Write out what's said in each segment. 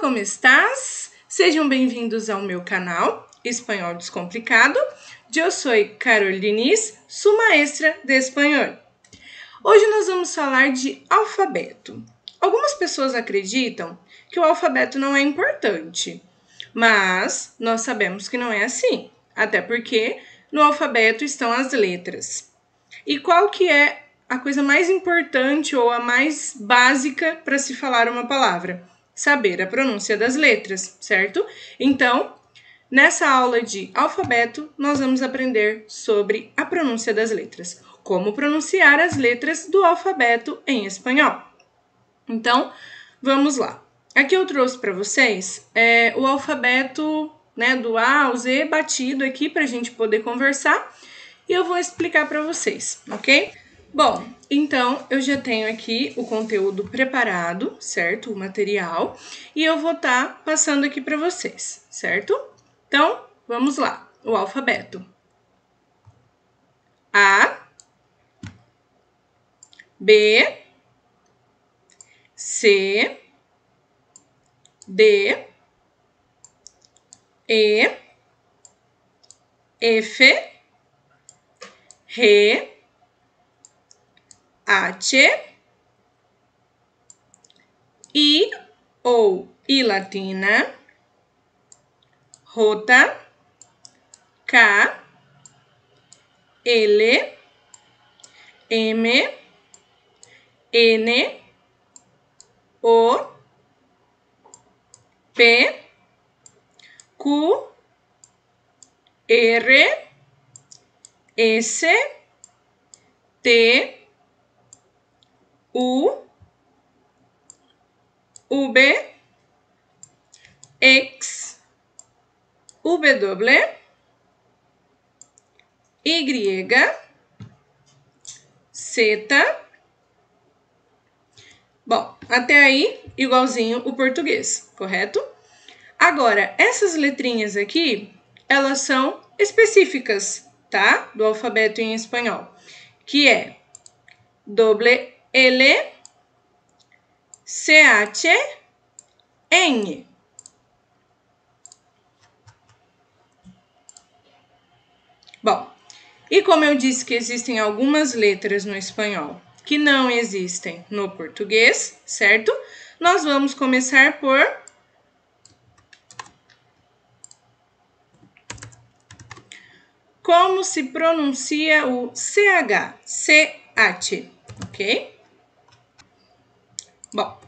como estás? Sejam bem-vindos ao meu canal Espanhol Descomplicado. Eu sou Carol Diniz, sua maestra de espanhol. Hoje nós vamos falar de alfabeto. Algumas pessoas acreditam que o alfabeto não é importante, mas nós sabemos que não é assim, até porque no alfabeto estão as letras. E qual que é a coisa mais importante ou a mais básica para se falar uma palavra? Saber a pronúncia das letras, certo? Então, nessa aula de alfabeto, nós vamos aprender sobre a pronúncia das letras. Como pronunciar as letras do alfabeto em espanhol. Então, vamos lá. Aqui eu trouxe para vocês o alfabeto, do A ao Z batido aqui para a gente poder conversar. E eu vou explicar para vocês, ok? Bom, então eu já tenho aqui o conteúdo preparado, certo? O material. E eu vou estar passando aqui para vocês, certo? Então, vamos lá. O alfabeto. A, B, C, D, E, F, G, H, I ou I latina, J, K, L, M, N, O, P, Q, R, S, T, U, V, X, W, Y, Z. Bom, até aí igualzinho o português, correto? Agora, essas letrinhas aqui, elas são específicas, tá? Do alfabeto em espanhol, que é doble L, CH, N. Bom, e como eu disse que existem algumas letras no espanhol que não existem no português, certo? Nós vamos começar por como se pronuncia o CH, CH, ok? Bom,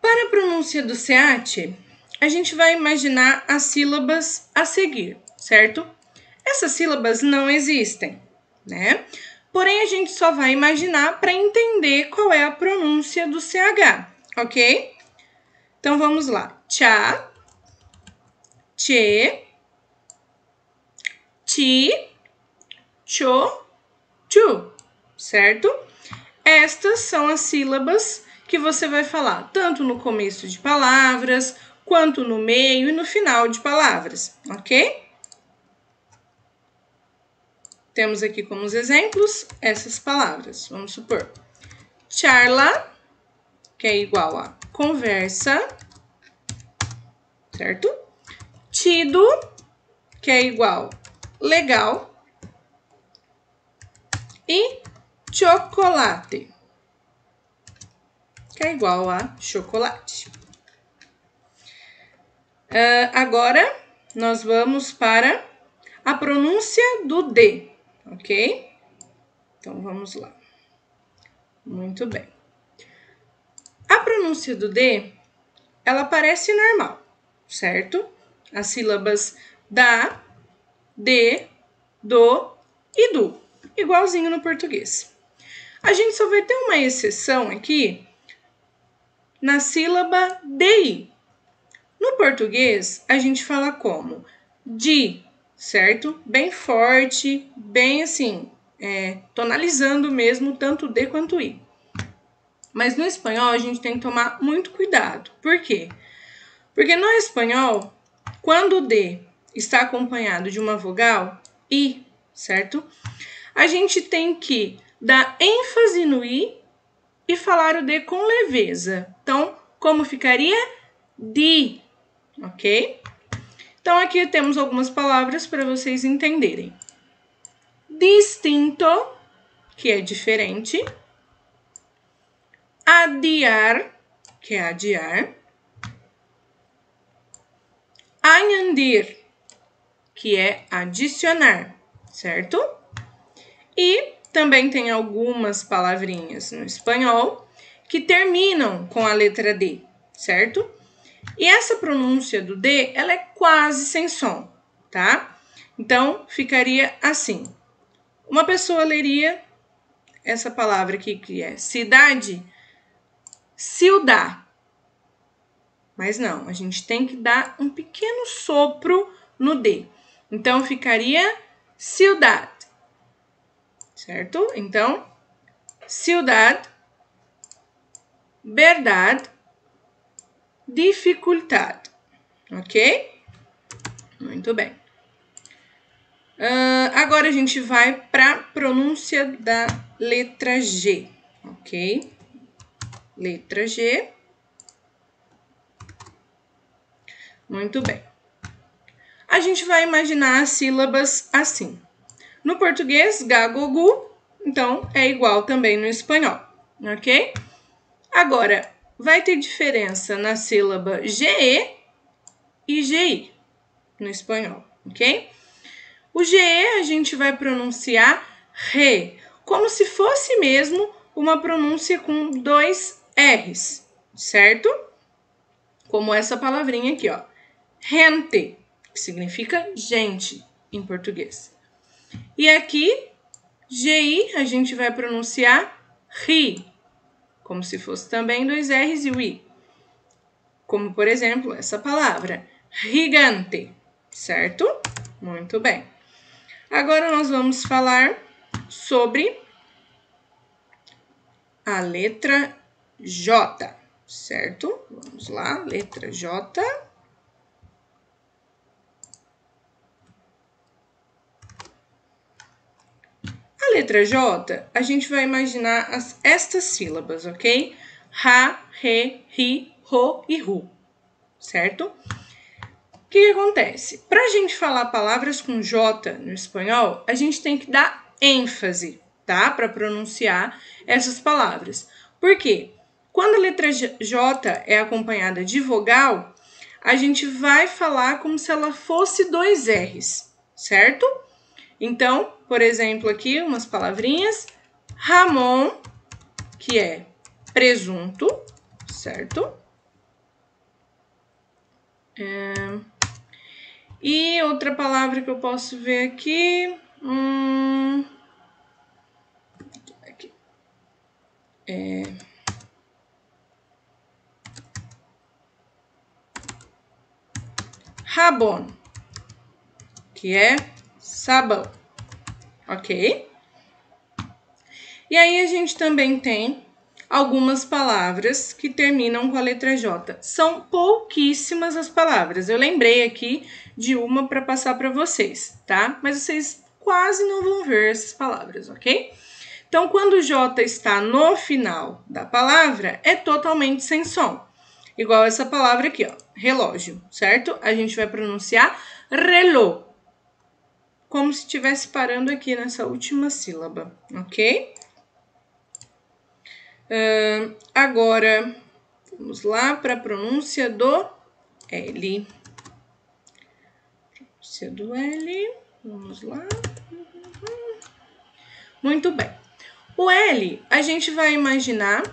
para a pronúncia do CH, a gente vai imaginar as sílabas a seguir, certo? Essas sílabas não existem, né? Porém, a gente só vai imaginar para entender qual é a pronúncia do CH, ok? Então, vamos lá. Tchá, tchê, ti, cho, chu, certo? Estas são as sílabas que você vai falar tanto no começo de palavras, quanto no meio e no final de palavras, ok? Temos aqui como exemplos essas palavras. Vamos supor, charla, que é igual a conversa, certo? Tido, que é igual legal. E chocolate, que é igual a chocolate. Agora, nós vamos para a pronúncia do D, ok? Então, vamos lá. Muito bem. A pronúncia do D, ela parece normal, certo? As sílabas da, de, do e do, igualzinho no português. A gente só vai ter uma exceção aqui na sílaba DI. No português, a gente fala como di, certo? Bem forte, bem assim, tonalizando mesmo tanto D quanto I. Mas no espanhol, a gente tem que tomar muito cuidado. Por quê? Porque no espanhol, quando o D está acompanhado de uma vogal, I, certo? A gente tem que dar ênfase no I e falar o D com leveza. Então, como ficaria? di, ok? Então, aqui temos algumas palavras para vocês entenderem. Distinto, que é diferente. Adiar, que é adiar. Añadir, que é adicionar, certo? E também tem algumas palavrinhas no espanhol que terminam com a letra D, certo? E essa pronúncia do D, ela é quase sem som, tá? Então, ficaria assim. Uma pessoa leria essa palavra aqui, que é cidade, ciudad. Mas não, a gente tem que dar um pequeno sopro no D. Então, ficaria ciudad, certo? Então, ciudad, verdad, dificuldade, ok? Muito bem. Agora a gente vai para a pronúncia da letra G, ok? Letra G. Muito bem. A gente vai imaginar as sílabas assim. No português, gagogu, então é igual também no espanhol, ok? Agora, vai ter diferença na sílaba GE e GI no espanhol, ok? O GE a gente vai pronunciar re, como se fosse mesmo uma pronúncia com 2 R's, certo? Como essa palavrinha aqui, ó. Gente, que significa gente em português. E aqui, GI, a gente vai pronunciar ri, como se fosse também 2 R's e o I. Como, por exemplo, essa palavra, gigante, certo? Muito bem. Agora nós vamos falar sobre a letra J, certo? Vamos lá, letra J. A letra J, a gente vai imaginar estas sílabas, ok? Ra, re, ri, ro e ru, certo? O que acontece? Para a gente falar palavras com J no espanhol, a gente tem que dar ênfase, tá? Para pronunciar essas palavras. Por quê? Quando a letra J é acompanhada de vogal, a gente vai falar como se ela fosse 2 R's, certo? Então, por exemplo, aqui umas palavrinhas. Ramon, que é presunto, certo? E outra palavra que eu posso ver aqui. Aqui. Rabon, que é sabão, ok? E aí a gente também tem algumas palavras que terminam com a letra J. São pouquíssimas as palavras. Eu lembrei aqui de uma para passar para vocês, tá? Mas vocês quase não vão ver essas palavras, ok? Então, quando o J está no final da palavra, é totalmente sem som. Igual essa palavra aqui, ó, relógio, certo? A gente vai pronunciar reloj, como se estivesse parando aqui nessa última sílaba, ok? Agora, vamos lá para a pronúncia do L. Pronúncia do L, vamos lá. Muito bem. O L, a gente vai imaginar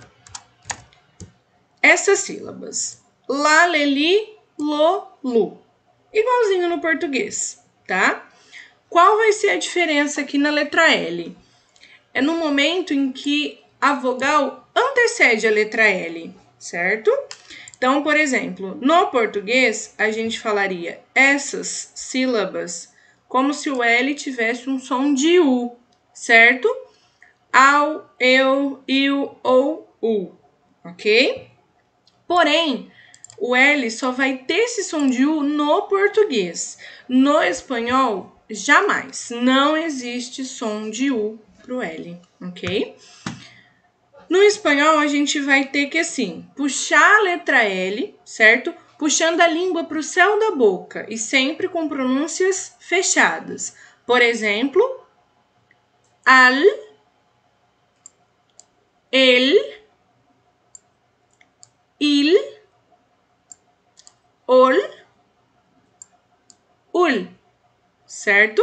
essas sílabas. Lá, leli, lo, lu. Igualzinho no português, tá? Qual vai ser a diferença aqui na letra L? É no momento em que a vogal antecede a letra L, certo? Então, por exemplo, no português, a gente falaria essas sílabas como se o L tivesse um som de U, certo? Ao, eu, il, ou, u, ok? Porém, o L só vai ter esse som de U no português. No espanhol, jamais. Não existe som de U pro L, ok? No espanhol, a gente vai ter que, assim, puxar a letra L, certo? puxando a língua para o céu da boca e sempre com pronúncias fechadas. Por exemplo, al, el, il, ol, ul, certo?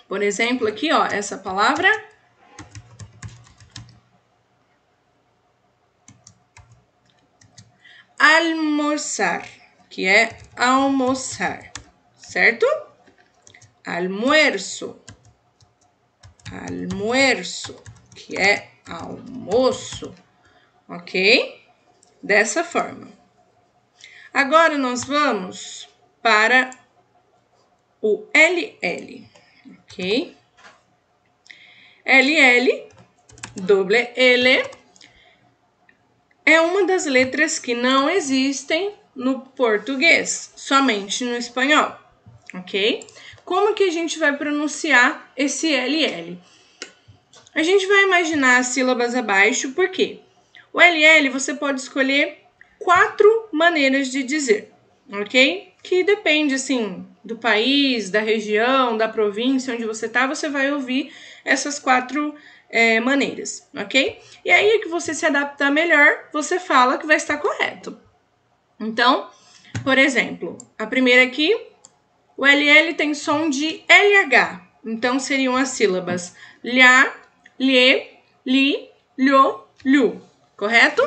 Por exemplo, aqui, ó, essa palavra almoçar, que é almoçar, certo? Almuerzo, almuerzo, que é almoço, ok? Dessa forma. Agora nós vamos para o LL, ok? LL, doble L, é uma das letras que não existem no português, somente no espanhol, ok? Como que a gente vai pronunciar esse LL? A gente vai imaginar as sílabas abaixo, por quê? O LL você pode escolher 4 maneiras de dizer, ok? Que depende, assim, do país, da região, da província onde você tá, você vai ouvir essas 4 maneiras, ok? E aí que você se adaptar melhor, você fala que vai estar correto. Então, por exemplo, a primeira aqui, o LL tem som de LH, então seriam as sílabas lha, lhe, li, lho, lhu, correto?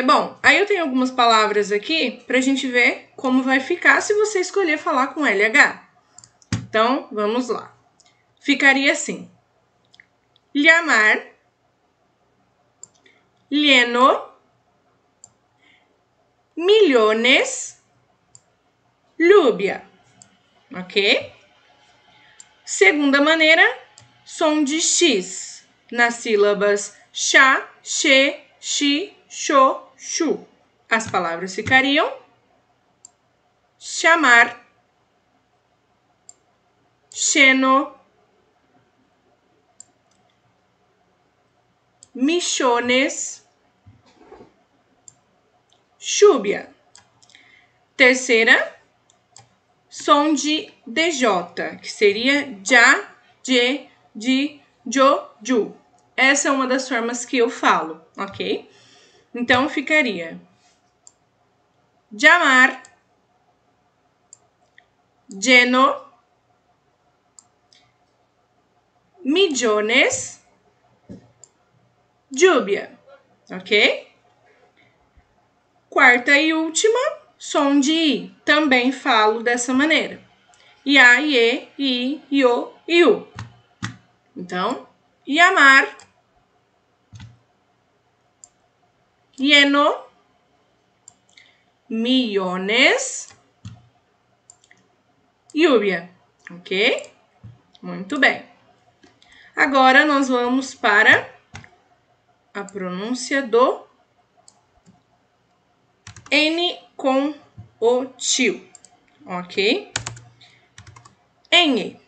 Bom, aí eu tenho algumas palavras aqui pra gente ver como vai ficar se você escolher falar com LH. Então, vamos lá. Ficaria assim. Llamar, lleno, millones, lluvia, ok? Segunda maneira, som de X, nas sílabas chá, che, chi, cho, chu. As palavras ficariam chamar, lleno, michones, lluvia. Terceira, som de DJ, que seria já, je, di, jo, ju. Essa é uma das formas que eu falo, ok? Então, ficaria llamar, lleno, millones, lluvia, ok? Quarta e última, som de I. Também falo dessa maneira. Ya, ye, i, io, iu. Então, llamar, lleno, millones, lluvia, ok? Muito bem. Agora nós vamos para a pronúncia do N com o tio, ok? N.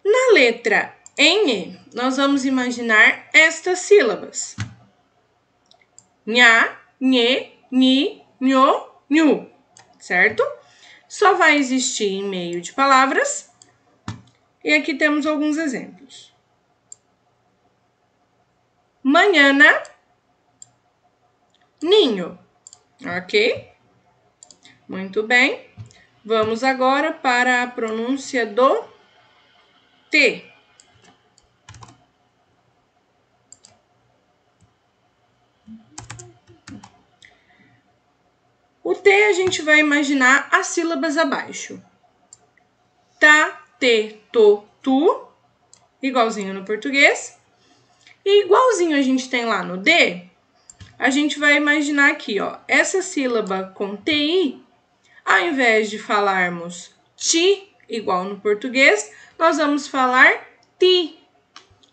Na letra N, nós vamos imaginar estas sílabas. Nha, nhe, ni, nho, nhu, certo? Só vai existir em meio de palavras. E aqui temos alguns exemplos. Mañana, ninho, ok? Muito bem. Vamos agora para a pronúncia do T. O T a gente vai imaginar as sílabas abaixo. Tá, te, to, tu, igualzinho no português. E igualzinho a gente tem lá no D, a gente vai imaginar aqui, ó, essa sílaba com TI, ao invés de falarmos ti, igual no português, nós vamos falar ti,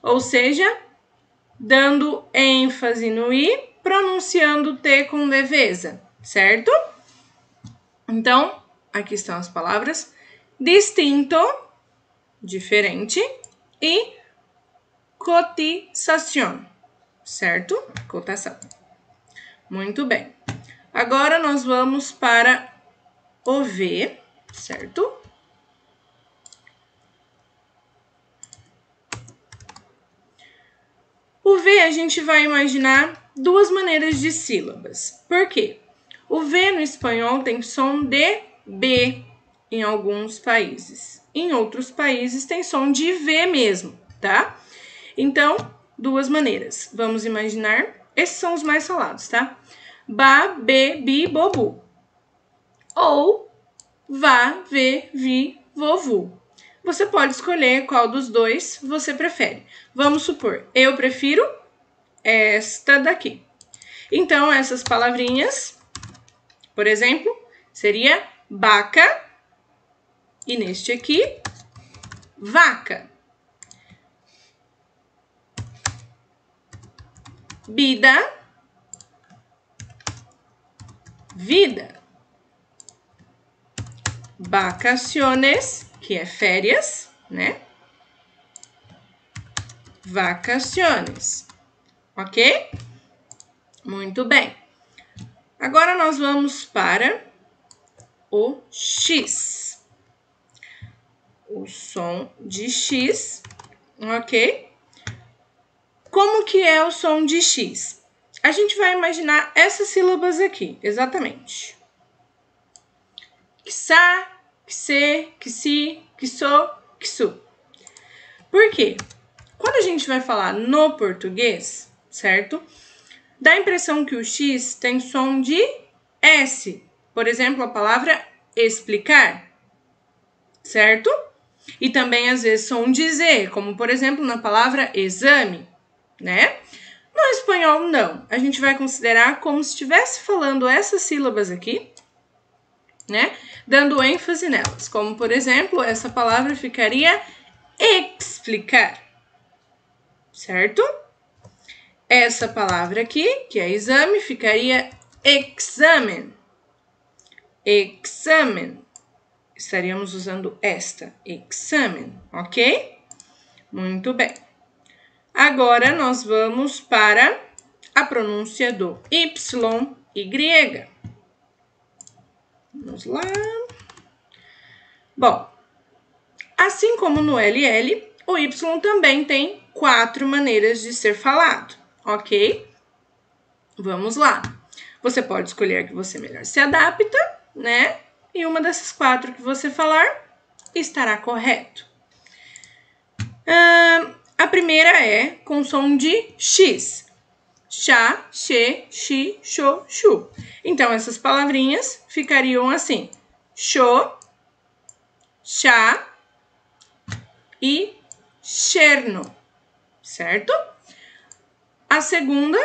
ou seja, dando ênfase no I, pronunciando o T com leveza, certo? Então, aqui estão as palavras distinto, diferente, e cotización, certo? Cotação. Muito bem. Agora nós vamos para o V, certo? O V a gente vai imaginar duas maneiras de sílabas. Por quê? O V no espanhol tem som de B em alguns países. Em outros países tem som de V mesmo, tá? Então, duas maneiras. Vamos imaginar, esses são os mais falados, tá? Ba, be, bi, bobu. Ou vá, vê, vi, vovu. Você pode escolher qual dos dois você prefere. Vamos supor, eu prefiro esta daqui. Então, essas palavrinhas, por exemplo, seria vaca e neste aqui, vaca. Vida, vida. Vacaciones, que é férias, né? Vacaciones. Ok? Muito bem. Agora nós vamos para o X. O som de X, ok? Como que é o som de X? A gente vai imaginar essas sílabas aqui, exatamente. Quiçá, quiçê, quici, quiçô, quiçu. Por quê? Quando a gente vai falar no português, certo? Dá a impressão que o X tem som de S. Por exemplo, a palavra explicar, certo? E também, às vezes, som de Z, como, por exemplo, na palavra exame, né? No espanhol, não. A gente vai considerar como se estivesse falando essas sílabas aqui, né? Dando ênfase nelas. Como, por exemplo, essa palavra ficaria explicar, certo? Essa palavra aqui, que é exame, ficaria examen. Examen. Estaríamos usando esta, examen, ok? Muito bem. Agora, nós vamos para a pronúncia do Y e grega. Vamos lá. Bom, assim como no LL, o Y também tem 4 maneiras de ser falado, ok? Vamos lá. Você pode escolher a que você melhor se adapta, né? E uma dessas 4 que você falar estará correto. A primeira é com som de X. Chá, che, chi, xô, chu. Então, essas palavrinhas ficariam assim. Xô, chá e cherno, certo? A segunda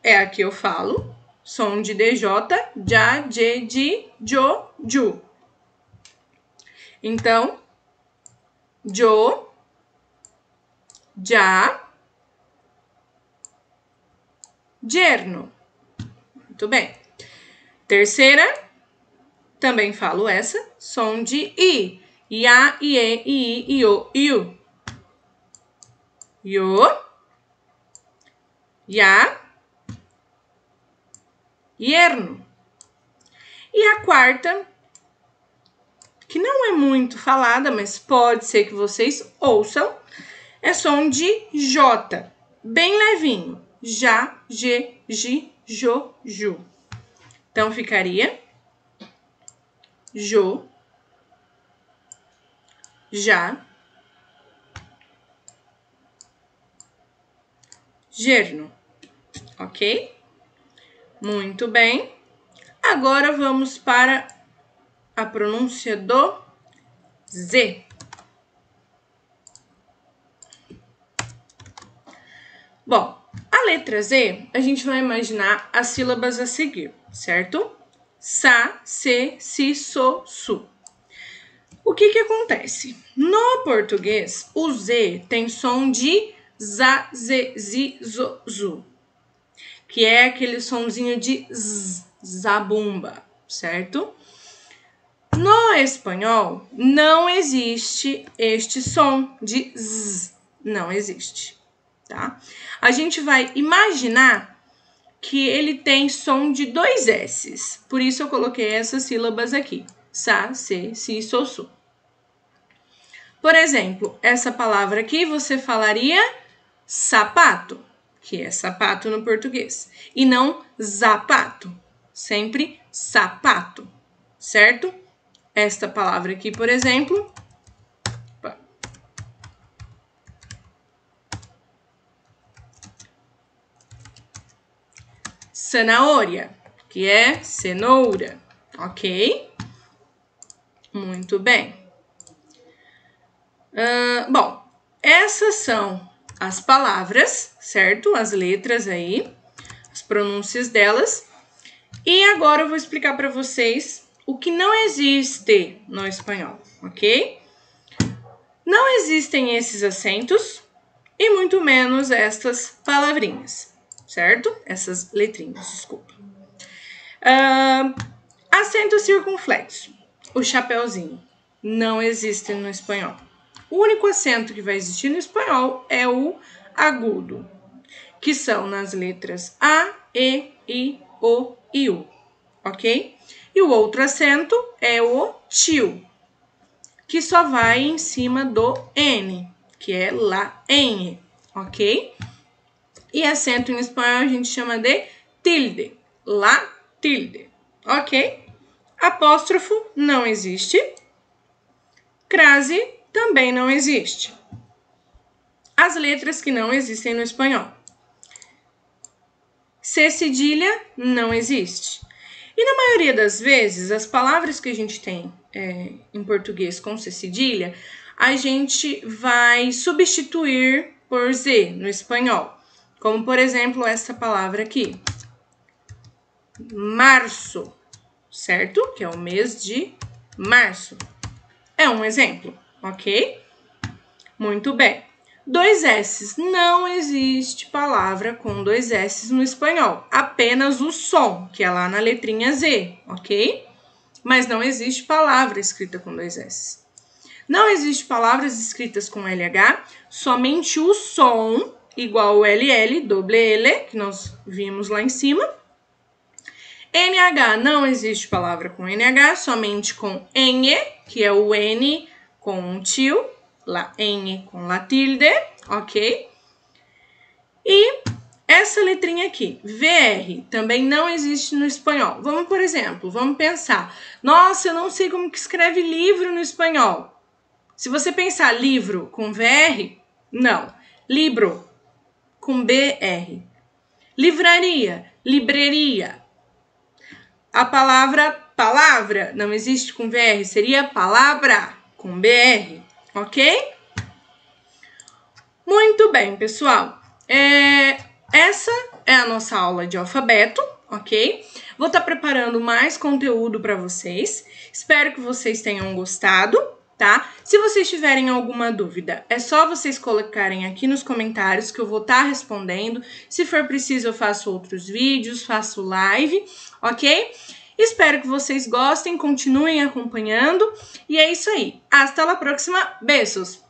é a que eu falo. Som de DJ, já, je, ji, jo, ju. Então, jo, já, yerno. Muito bem. Terceira, também falo essa, som de I. Ya, ie, i, io, iu. Yo, ya, yerno. E a quarta, que não é muito falada, mas pode ser que vocês ouçam, é som de J, bem levinho. Já, je, ji, jo, ju. Então, ficaria jo, já, yerno, ok? Muito bem. Agora vamos para a pronúncia do Z. Bom, a letra Z, a gente vai imaginar as sílabas a seguir, certo? Sa, se, si, so, su. O que acontece? No português, o Z tem som de za, ze, zi, zo, zu, que é aquele sonzinho de z, zabumba, certo? No espanhol, não existe este som de z, não existe, tá? A gente vai imaginar que ele tem som de 2 S's. Por isso eu coloquei essas sílabas aqui. Sa, se, si, so, su. Por exemplo, essa palavra aqui você falaria sapato, que é sapato no português. E não zapato. Sempre sapato, certo? Esta palavra aqui, por exemplo... Zanahoria, que é cenoura, ok? Muito bem. Bom, essas são as palavras, certo? As letras aí, as pronúncias delas. E agora eu vou explicar para vocês o que não existe no espanhol, ok? Não existem esses acentos e muito menos estas palavrinhas, certo? Essas letrinhas, desculpa. Acento circunflexo, o chapeuzinho, não existe no espanhol. O único acento que vai existir no espanhol é o agudo, que são nas letras A, E, I, O e U, ok? E o outro acento é o chiu, que só vai em cima do N, que é la, en, ok? E acento em espanhol a gente chama de tilde, la, tilde, ok? Apóstrofo não existe. Crase também não existe. As letras que não existem no espanhol. C cedilha não existe. E na maioria das vezes, as palavras que a gente tem em português com C cedilha, a gente vai substituir por Z no espanhol. Como, por exemplo, essa palavra aqui. Março, certo? Que é o mês de março. É um exemplo, ok? Muito bem. 2 S's. Não existe palavra com 2 S's no espanhol. Apenas o som, que é lá na letrinha Z, ok? Mas não existe palavra escrita com 2 S's. Não existe palavras escritas com LH, somente o som, igual o LL, doble L, que nós vimos lá em cima. NH, não existe palavra com NH, somente com NE, que é o N com um tio, lá N com la tilde, ok? E essa letrinha aqui, VR, também não existe no espanhol. Vamos, por exemplo, vamos pensar. Nossa, eu não sei como que escreve livro no espanhol. Se você pensar livro com VR, não. Libro com BR. Livraria, libreria. A palavra não existe com VR, seria palavra com BR, ok? Muito bem, pessoal. Essa é a nossa aula de alfabeto, ok? Vou estar preparando mais conteúdo para vocês. Espero que vocês tenham gostado, tá? Se vocês tiverem alguma dúvida, é só vocês colocarem aqui nos comentários que eu vou estar respondendo. Se for preciso, eu faço outros vídeos, faço live, ok? Espero que vocês gostem, continuem acompanhando. E é isso aí. Hasta la próxima. Beijos!